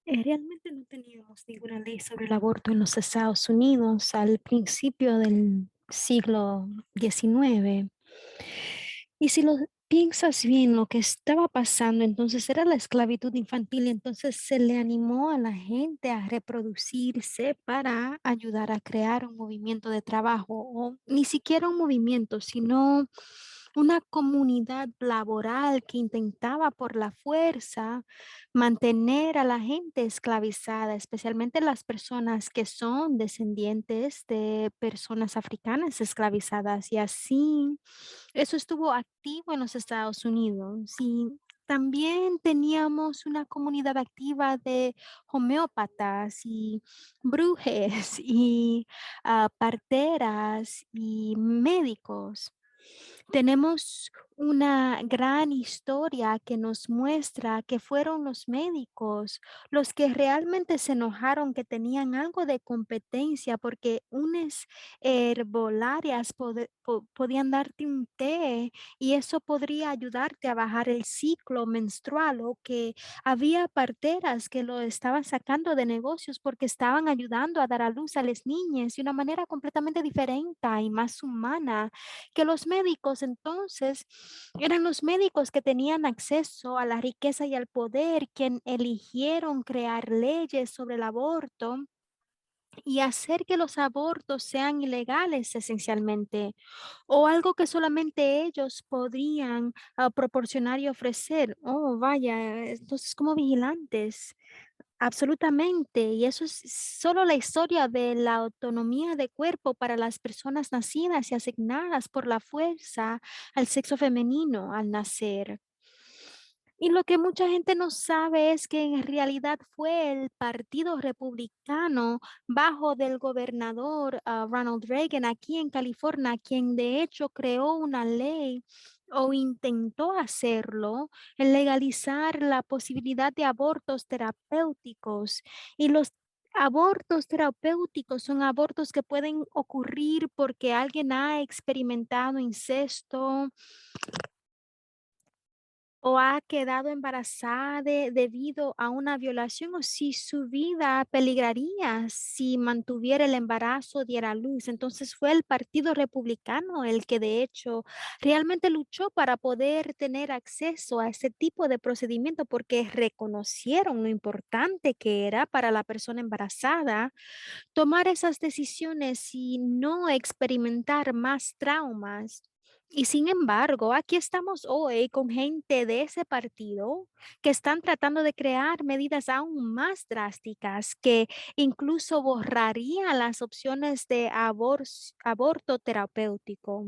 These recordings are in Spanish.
Realmente no teníamos ninguna ley sobre el aborto en los Estados Unidos al principio del siglo XIX. Y si lo piensas bien, lo que estaba pasando entonces era la esclavitud infantil y entonces se le animó a la gente a reproducirse para ayudar a crear un movimiento de trabajo, o ni siquiera un movimiento, sino una comunidad laboral que intentaba por la fuerza mantener a la gente esclavizada, especialmente las personas que son descendientes de personas africanas esclavizadas. Y así, eso estuvo activo en los Estados Unidos. Y también teníamos una comunidad activa de homeópatas y brujes y parteras y médicos. Tenemos una gran historia que nos muestra que fueron los médicos los que realmente se enojaron, que tenían algo de competencia, porque unas herbolarias podían darte un té y eso podría ayudarte a bajar el ciclo menstrual, o que había parteras que lo estaban sacando de negocios porque estaban ayudando a dar a luz a las niñas de una manera completamente diferente y más humana que los médicos. Entonces eran los médicos que tenían acceso a la riqueza y al poder, quien eligieron crear leyes sobre el aborto y hacer que los abortos sean ilegales esencialmente, o algo que solamente ellos podrían proporcionar y ofrecer. Oh, vaya, entonces como vigilantes. Absolutamente, y eso es solo la historia de la autonomía de cuerpo para las personas nacidas y asignadas por la fuerza al sexo femenino al nacer. Y lo que mucha gente no sabe es que en realidad fue el Partido Republicano bajo del gobernador Ronald Reagan aquí en California quien de hecho creó una ley o intentó hacerlo, en legalizar la posibilidad de abortos terapéuticos. Y los abortos terapéuticos son abortos que pueden ocurrir porque alguien ha experimentado incesto o ha quedado embarazada debido a una violación, o si su vida peligraría si mantuviera el embarazo, diera a luz. Entonces fue el Partido Republicano el que de hecho realmente luchó para poder tener acceso a ese tipo de procedimiento, porque reconocieron lo importante que era para la persona embarazada tomar esas decisiones y no experimentar más traumas. Y sin embargo, aquí estamos hoy con gente de ese partido que están tratando de crear medidas aún más drásticas que incluso borrarían las opciones de aborto terapéutico.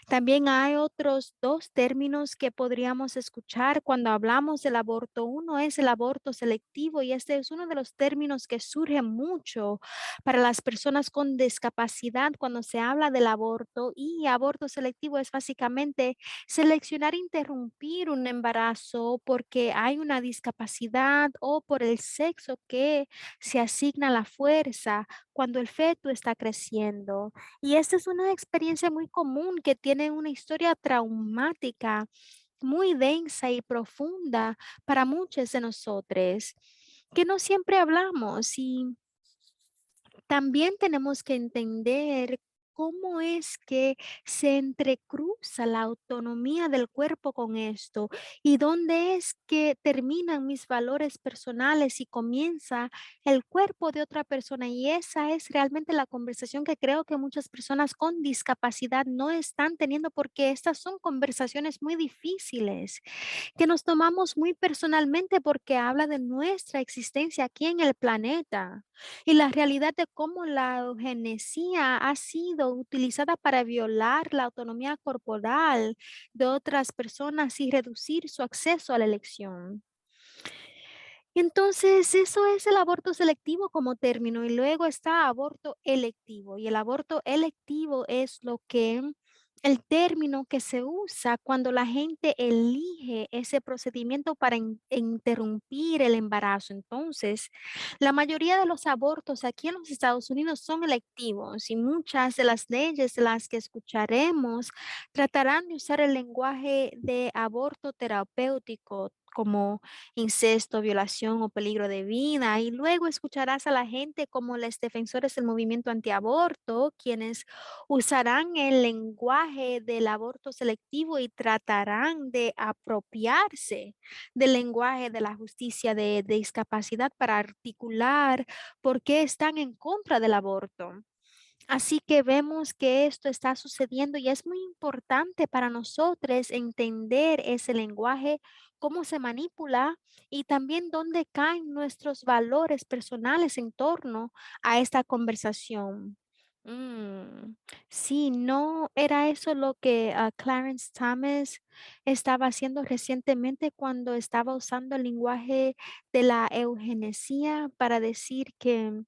También hay otros dos términos que podríamos escuchar cuando hablamos del aborto. Uno es el aborto selectivo, y este es uno de los términos que surge mucho para las personas con discapacidad cuando se habla del aborto. Y aborto selectivo es básicamente seleccionar interrumpir un embarazo porque hay una discapacidad o por el sexo que se asigna a la fuerza cuando el feto está creciendo. Y esta es una experiencia muy común que tiene una historia traumática muy densa y profunda para muchos de nosotros, que no siempre hablamos. Y también tenemos que entender cómo es que se entrecruza la autonomía del cuerpo con esto, y dónde es que terminan mis valores personales y comienza el cuerpo de otra persona. Y esa es realmente la conversación que creo que muchas personas con discapacidad no están teniendo, porque estas son conversaciones muy difíciles que nos tomamos muy personalmente porque habla de nuestra existencia aquí en el planeta y la realidad de cómo la eugenesia ha sido utilizada para violar la autonomía corporal de otras personas y reducir su acceso a la elección. Entonces, eso es el aborto selectivo como término, y luego está aborto electivo. Y el aborto electivo es lo que el término que se usa cuando la gente elige ese procedimiento para interrumpir el embarazo. Entonces, la mayoría de los abortos aquí en los Estados Unidos son electivos, y muchas de las leyes de las que escucharemos tratarán de usar el lenguaje de aborto terapéutico, como incesto, violación o peligro de vida. Y luego escucharás a la gente como los defensores del movimiento antiaborto, quienes usarán el lenguaje del aborto selectivo y tratarán de apropiarse del lenguaje de la justicia de discapacidad para articular por qué están en contra del aborto. Así que vemos que esto está sucediendo y es muy importante para nosotros entender ese lenguaje, cómo se manipula y también dónde caen nuestros valores personales en torno a esta conversación. Mm, sí, no era eso lo que Clarence Thomas estaba haciendo recientemente cuando estaba usando el lenguaje de la eugenesia para decir que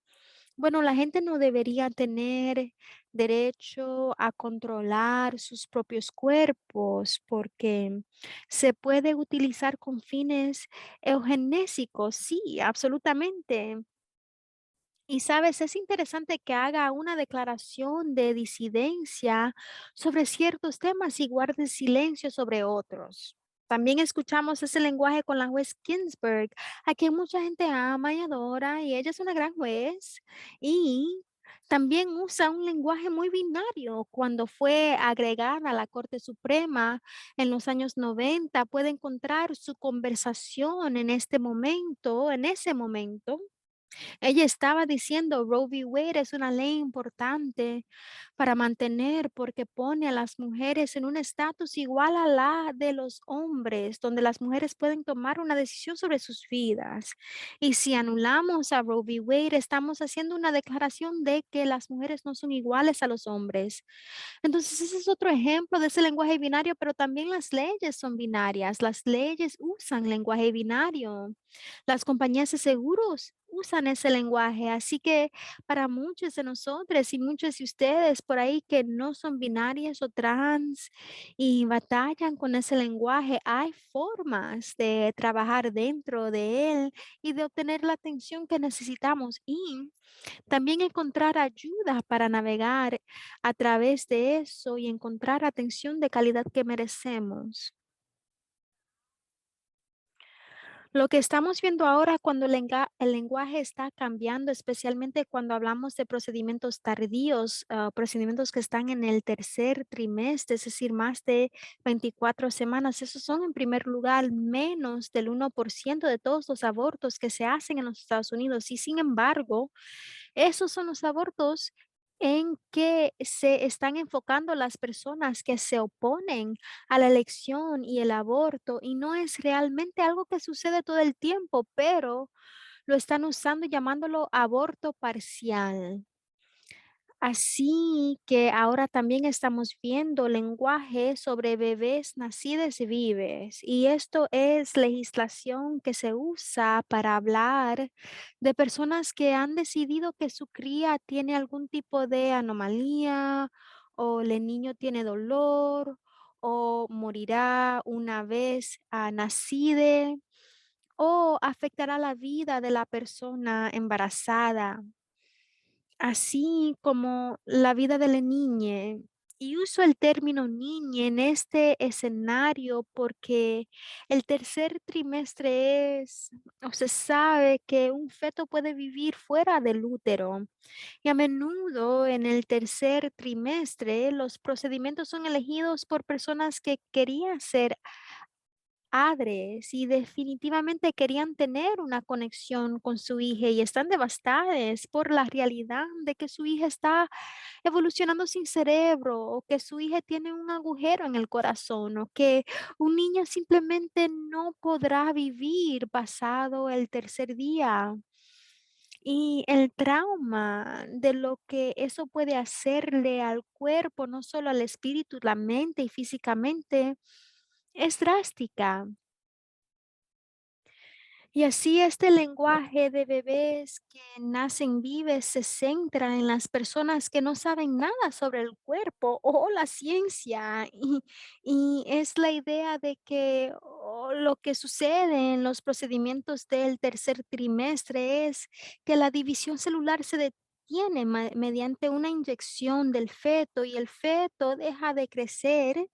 bueno, la gente no debería tener derecho a controlar sus propios cuerpos porque se puede utilizar con fines eugenésicos. Sí, absolutamente. Y sabes, es interesante que haga una declaración de disidencia sobre ciertos temas y guarde silencio sobre otros. También escuchamos ese lenguaje con la juez Ginsburg, a quien mucha gente ama y adora, y ella es una gran juez. Y también usa un lenguaje muy binario cuando fue agregada a la Corte Suprema en los años 90. Puede encontrar su conversación en este momento, en ese momento. Ella estaba diciendo, Roe v. Wade es una ley importante para mantener porque pone a las mujeres en un estatus igual a la de los hombres, donde las mujeres pueden tomar una decisión sobre sus vidas. Y si anulamos a Roe v. Wade, estamos haciendo una declaración de que las mujeres no son iguales a los hombres. Entonces, ese es otro ejemplo de ese lenguaje binario, pero también las leyes son binarias. Las leyes usan lenguaje binario. Las compañías de seguros usan ese lenguaje. Así que para muchos de nosotros y muchos de ustedes por ahí que no son binarias o trans y batallan con ese lenguaje, hay formas de trabajar dentro de él y de obtener la atención que necesitamos. Y también encontrar ayuda para navegar a través de eso y encontrar atención de calidad que merecemos. Lo que estamos viendo ahora cuando el lenguaje está cambiando, especialmente cuando hablamos de procedimientos tardíos, procedimientos que están en el tercer trimestre, es decir, más de 24 semanas, esos son en primer lugar menos del 1% de todos los abortos que se hacen en los Estados Unidos. Y sin embargo, esos son los abortos en que se están enfocando las personas que se oponen a la elección y el aborto y no es realmente algo que sucede todo el tiempo, pero lo están usando llamándolo aborto parcial. Así que ahora también estamos viendo lenguaje sobre bebés nacidos vivos y esto es legislación que se usa para hablar de personas que han decidido que su cría tiene algún tipo de anomalía o el niño tiene dolor o morirá una vez nacida o afectará la vida de la persona embarazada así como la vida de la niña. Y uso el término niña en este escenario porque el tercer trimestre es, o se sabe que un feto puede vivir fuera del útero. Y a menudo en el tercer trimestre los procedimientos son elegidos por personas que querían ser padres y definitivamente querían tener una conexión con su hija y están devastadas por la realidad de que su hija está evolucionando sin cerebro o que su hija tiene un agujero en el corazón o que un niño simplemente no podrá vivir pasado el tercer día. Y el trauma de lo que eso puede hacerle al cuerpo, no solo al espíritu, la mente y físicamente, es drástica. Y así este lenguaje de bebés que nacen vives se centra en las personas que no saben nada sobre el cuerpo o la ciencia y es la idea de que lo que sucede en los procedimientos del tercer trimestre es que la división celular se detiene obtiene mediante una inyección del feto y el feto deja de crecer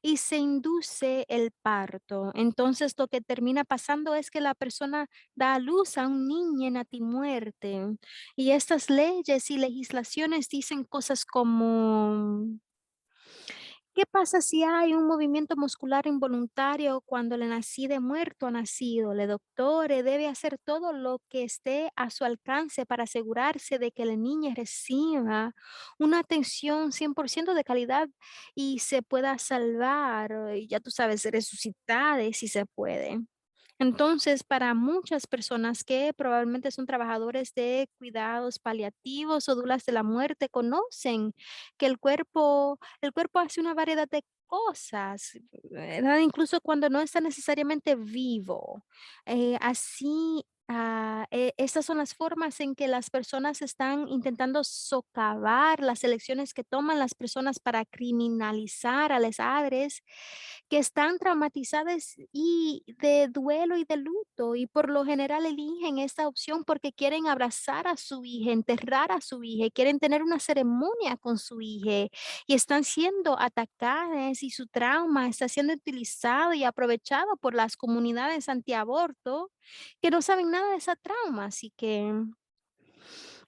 y se induce el parto. Entonces lo que termina pasando es que la persona da a luz a un niño en muerte. Y estas leyes y legislaciones dicen cosas como ¿qué pasa si hay un movimiento muscular involuntario cuando el nacido muerto ha nacido? El doctor debe hacer todo lo que esté a su alcance para asegurarse de que el niño reciba una atención 100% de calidad y se pueda salvar, y ya tú sabes, resucitar si se puede. Entonces, para muchas personas que probablemente son trabajadores de cuidados paliativos o dulas de la muerte, conocen que el cuerpo hace una variedad de cosas, ¿verdad? Incluso cuando no está necesariamente vivo. Estas son las formas en que las personas están intentando socavar las elecciones que toman las personas para criminalizar a las madres que están traumatizadas y de duelo y de luto, y por lo general eligen esta opción porque quieren abrazar a su hija, enterrar a su hija, quieren tener una ceremonia con su hija y están siendo atacadas y su trauma está siendo utilizado y aprovechado por las comunidades antiaborto que no saben nada de esa trauma. Así que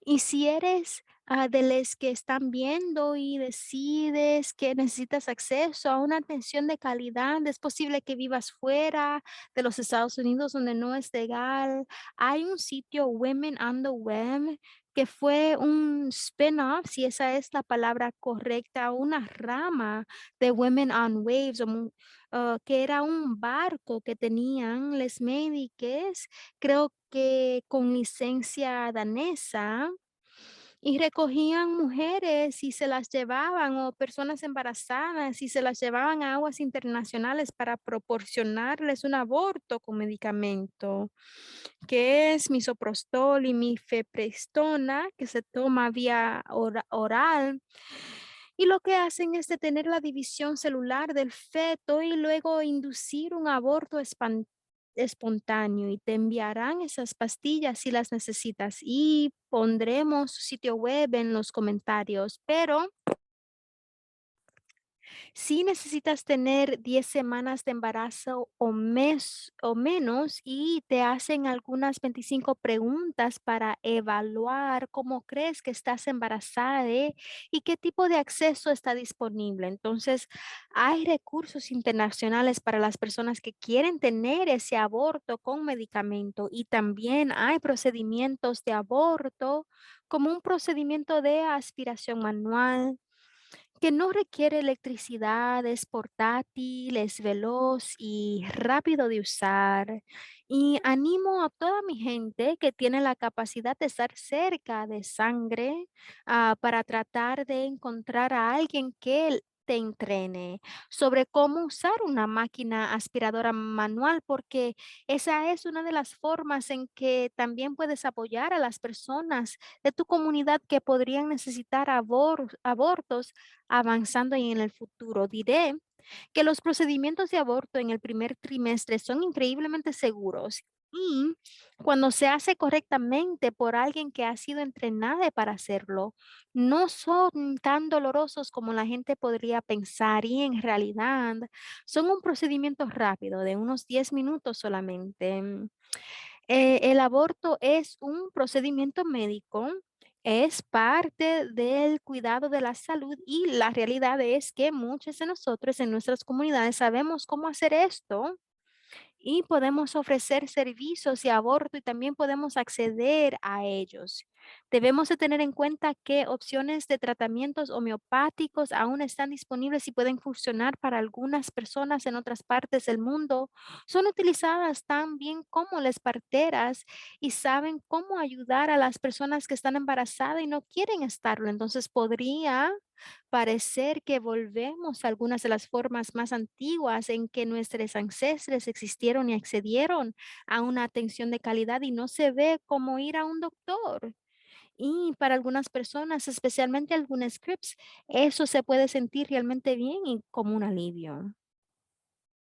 y si eres de los que están viendo y decides que necesitas acceso a una atención de calidad, es posible que vivas fuera de los Estados Unidos donde no es legal. Hay un sitio Women on the Web que fue un spin-off, si esa es la palabra correcta, una rama de Women on Waves, que era un barco que tenían les médicos, creo que con licencia danesa, y recogían mujeres y se las llevaban, o personas embarazadas, y se las llevaban a aguas internacionales para proporcionarles un aborto con medicamento, que es misoprostol y mifepristona, que se toma vía oral. Y lo que hacen es detener la división celular del feto y luego inducir un aborto espontáneo, y te enviarán esas pastillas si las necesitas y pondremos su sitio web en los comentarios, pero si necesitas tener 10 semanas de embarazo o mes o menos, y te hacen algunas 25 preguntas para evaluar cómo crees que estás embarazada, y qué tipo de acceso está disponible. Entonces, hay recursos internacionales para las personas que quieren tener ese aborto con medicamento, y también hay procedimientos de aborto como un procedimiento de aspiración manual que no requiere electricidad, es portátil, es veloz y rápido de usar. Y animo a toda mi gente que tiene la capacidad de estar cerca de sangre, para tratar de encontrar a alguien que te entrene sobre cómo usar una máquina aspiradora manual, porque esa es una de las formas en que también puedes apoyar a las personas de tu comunidad que podrían necesitar abortos avanzando y en el futuro. Diré que los procedimientos de aborto en el primer trimestre son increíblemente seguros, y cuando se hace correctamente por alguien que ha sido entrenada para hacerlo, no son tan dolorosos como la gente podría pensar, y en realidad son un procedimiento rápido de unos 10 minutos solamente. El aborto es un procedimiento médico, es parte del cuidado de la salud, y la realidad es que muchos de nosotros en nuestras comunidades sabemos cómo hacer esto y podemos ofrecer servicios de aborto y también podemos acceder a ellos. Debemos de tener en cuenta que opciones de tratamientos homeopáticos aún están disponibles y pueden funcionar para algunas personas en otras partes del mundo. Son utilizadas tan bien como las parteras y saben cómo ayudar a las personas que están embarazadas y no quieren estarlo. Entonces podría parecer que volvemos a algunas de las formas más antiguas en que nuestros ancestres existieron y accedieron a una atención de calidad, y no se ve como ir a un doctor. Y para algunas personas, especialmente algunas scripts, eso se puede sentir realmente bien y como un alivio.